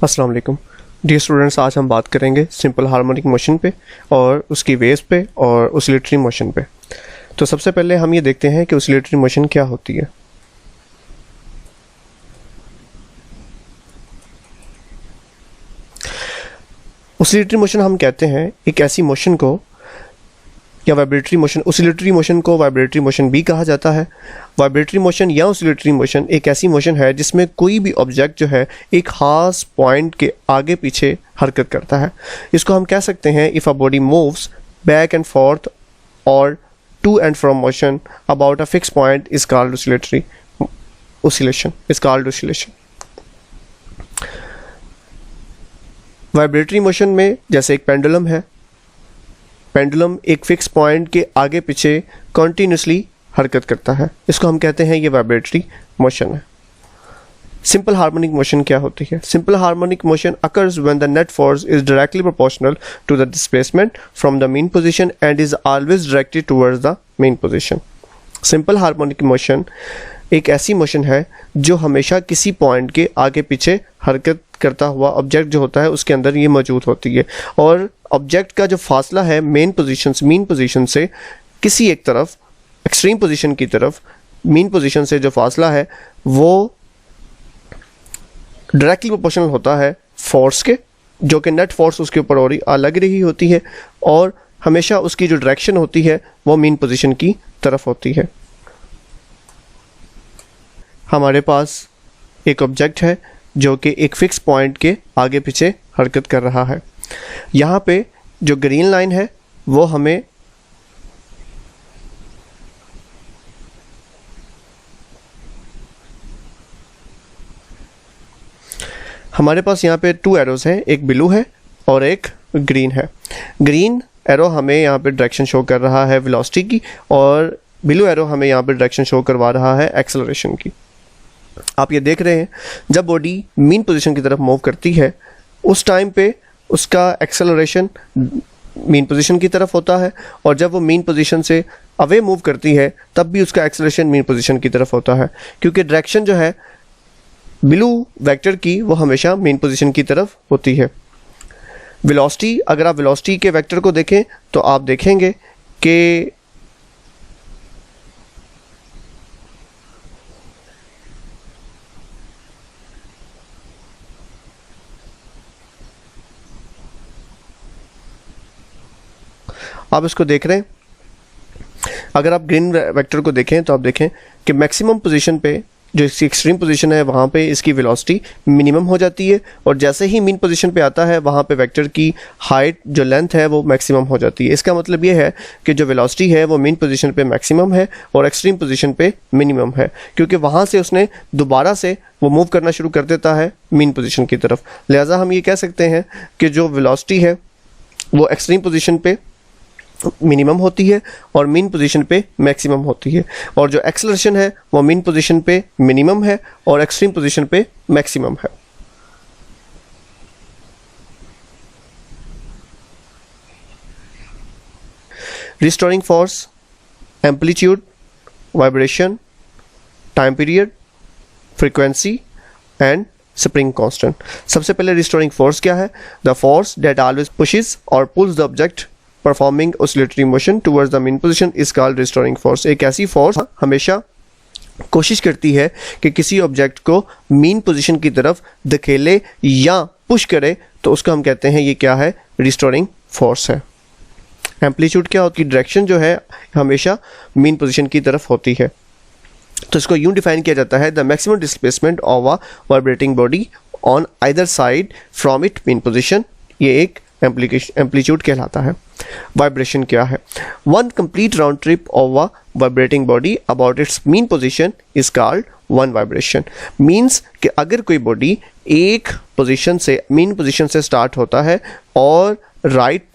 अस्सलाम वालेकुम dear students, आज हम बात करेंगे सिंपल हार्मोनिक मोशन पे और उसकी वेव्स पे और ऑसिलेटरी मोशन पे। तो सबसे पहले हम ये देखते हैं कि ऑसिलेटरी मोशन क्या होती है। ऑसिलेटरी मोशन हम कहते हैं एक ऐसी मोशन को, या वाइब्रेटरी मोशन, ऑसिलेटरी मोशन को वाइब्रेटरी मोशन भी कहा जाता है। वाइब्रेटरी मोशन या ऑसिलेटरी मोशन एक ऐसी मोशन है जिसमें कोई भी ऑब्जेक्ट जो है एक खास पॉइंट के आगे पीछे हरकत करता है। इसको हम कह सकते हैं if a body moves back and forth और to and from motion about a fix point is called oscillatory oscillation. Vibratory motion में जैसे एक पेंडुलम है, पेंडुलम एक फिक्स पॉइंट के आगे पीछे कॉन्टीन्यूसली हरकत करता है, इसको हम कहते हैं ये वाइब्रेटरी मोशन है। सिंपल हार्मोनिक मोशन क्या होती है? Simple harmonic motion occurs when the net force is directly proportional to the displacement from the mean position and is always directed towards the mean position। Simple harmonic motion एक ऐसी motion है जो हमेशा किसी point के आगे पीछे हरकत करता हुआ ऑब्जेक्ट जो होता है उसके अंदर ये मौजूद होती है, और ऑब्जेक्ट का जो फासला है मीन पोजीशन से किसी एक तरफ, एक्सट्रीम पोजीशन की तरफ, मीन पोजीशन से जो फासला है वो डायरेक्टली प्रोपोर्शनल होता है फोर्स के, जो कि नेट फोर्स उसके ऊपर और लग रही होती है, और हमेशा उसकी जो डायरेक्शन होती है वो मीन पोजीशन की तरफ होती है। हमारे पास एक ऑब्जेक्ट है जो कि एक फिक्स पॉइंट के आगे पीछे हरकत कर रहा है। यहाँ पे जो ग्रीन लाइन है वो हमें हमारे पास यहाँ पे टू एरोज हैं, एक ब्लू है और एक ग्रीन है। ग्रीन एरो हमें यहाँ पे डायरेक्शन शो कर रहा है वेलोसिटी की, और ब्लू एरो हमें यहाँ पे डायरेक्शन शो करवा रहा है एक्सेलरेशन की। आप ये देख रहे हैं जब बॉडी मीन पोजीशन की तरफ मूव करती है उस टाइम पे उसका एक्सेलरेशन मीन पोजीशन की तरफ होता है, और जब वो मीन पोजीशन से अवे मूव करती है तब भी उसका एक्सेलरेशन मीन पोजीशन की तरफ होता है, क्योंकि डायरेक्शन जो है ब्लू वेक्टर की वो हमेशा मीन पोजीशन की तरफ होती है। वेलोसिटी, अगर आप वेलोसिटी के वेक्टर को देखें तो आप देखेंगे कि आप इसको देख रहे हैं, अगर आप ग्रीन वेक्टर को देखें तो आप देखें कि मैक्सिमम पोजीशन पे, जो इसकी एक्सट्रीम पोजीशन है वहाँ पे इसकी वेलोसिटी मिनिमम हो जाती है, और जैसे ही मीन पोजीशन पे आता है वहाँ पे वेक्टर की हाइट, जो लेंथ है वो मैक्सिमम हो जाती है। इसका मतलब ये है कि जो वेलोसिटी है वो मीन पोजीशन पे मैक्सिमम है और एक्सट्रीम पोजीशन पे मिनिमम है, क्योंकि वहाँ से उसने दोबारा से वो मूव करना शुरू कर देता है मीन पोजीशन की तरफ। लिहाजा हम ये कह सकते हैं कि जो वेलोसिटी है वो एक्सट्रीम पोजीशन पे मिनिमम होती है और मीन पोजीशन पे मैक्सिमम होती है, और जो एक्सेलरेशन है वो मीन पोजीशन पे मिनिमम है और एक्सट्रीम पोजीशन पे मैक्सिमम है। Restoring force, amplitude, vibration, time period, frequency and spring constant. सबसे पहले रिस्टोरिंग फोर्स क्या है? The force that always pushes और pulls the object performing oscillatory motion towards the mean position is called restoring force. एक ऐसी force हमेशा कोशिश करती है कि किसी ऑब्जेक्ट को मीन पोजीशन की तरफ धकेले या पुश करे, तो उसको हम कहते हैं ये क्या है? रिस्टोरिंग फोर्स है। एम्पलीट्यूड क्या होती है? डायरेक्शन जो है हमेशा मीन पोजीशन की तरफ होती है, तो इसको यूं डिफाइन किया जाता है, the maximum displacement of a vibrating body on either side from it mean position. ये एक एम्पलीट्यूड कहलाता है। वाइब्रेशन क्या है? One complete round trip of a vibrating body about it's mean position is called one vibration. Means कि अगर कोई body एक पोजीशन से, मीन पोजीशन से स्टार्ट होता है और राइट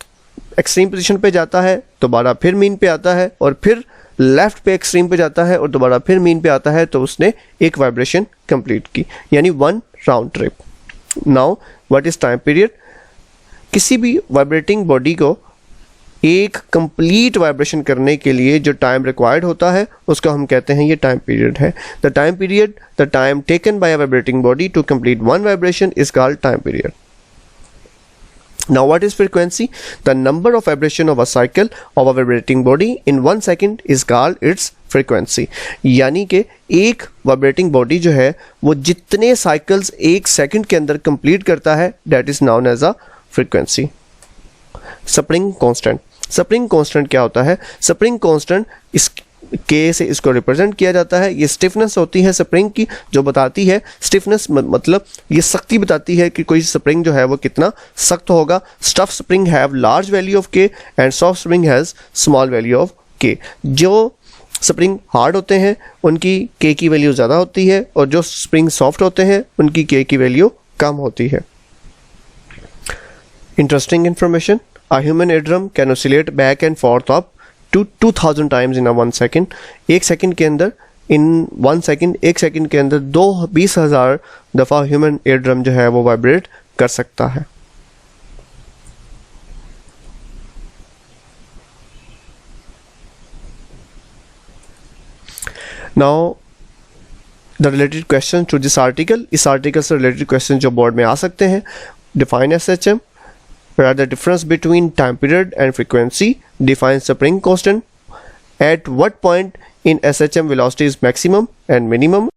एक्सट्रीम पोजीशन पे जाता है, दोबारा फिर मीन पे आता है, और फिर लेफ्ट पे एक्सट्रीम पे जाता है और दोबारा फिर मीन पे आता है, तो उसने एक वाइब्रेशन कंप्लीट की, यानी one round trip. Now what is time period? किसी भी वाइब्रेटिंग बॉडी को एक कंप्लीट वाइब्रेशन करने के लिए जो टाइम रिक्वायर्ड होता है उसको हम कहते हैं ये टाइम पीरियड है. The time taken by a vibrating body to complete one vibration is called time period. Now what is frequency? The number of vibration of a cycle of a vibrating body in 1 second is called its frequency. यानी कि एक vibrating body जो है वो जितने cycles एक second के अंदर कंप्लीट करता है that is known as a frequency. Spring constant. Spring constant क्या होता है? स्प्रिंग कांस्टेंट इस के से इसको रिप्रेजेंट किया जाता है. ये स्टिफनेस होती है स्प्रिंग की जो बताती है, स्टिफनेस मतलब ये सख्ती बताती है कि कोई स्प्रिंग जो है वो कितना सख्त होगा. Stiff spring have large value of k and soft spring has small value of k. जो स्प्रिंग हार्ड होते हैं उनकी के की वैल्यू ज़्यादा होती है और जो स्प्रिंग सॉफ्ट होते हैं उनकी के की वैल्यू कम होती है. Interesting information. A human eardrum can oscillate back and forth up to 2000 times in a 1 second. एक सेकंड के अंदर एक सेकंड के अंदर 20,000 दफ़ा ह्यूमन eardrum जो है वो वाइब्रेट कर सकता है. Now the related question to this article. इस आर्टिकल से रिलेटेड क्वेश्चन जो बोर्ड में आ सकते हैं. Define SHM. Where the difference between time period and frequency defines spring constant. At what point in SHM velocity is maximum and minimum?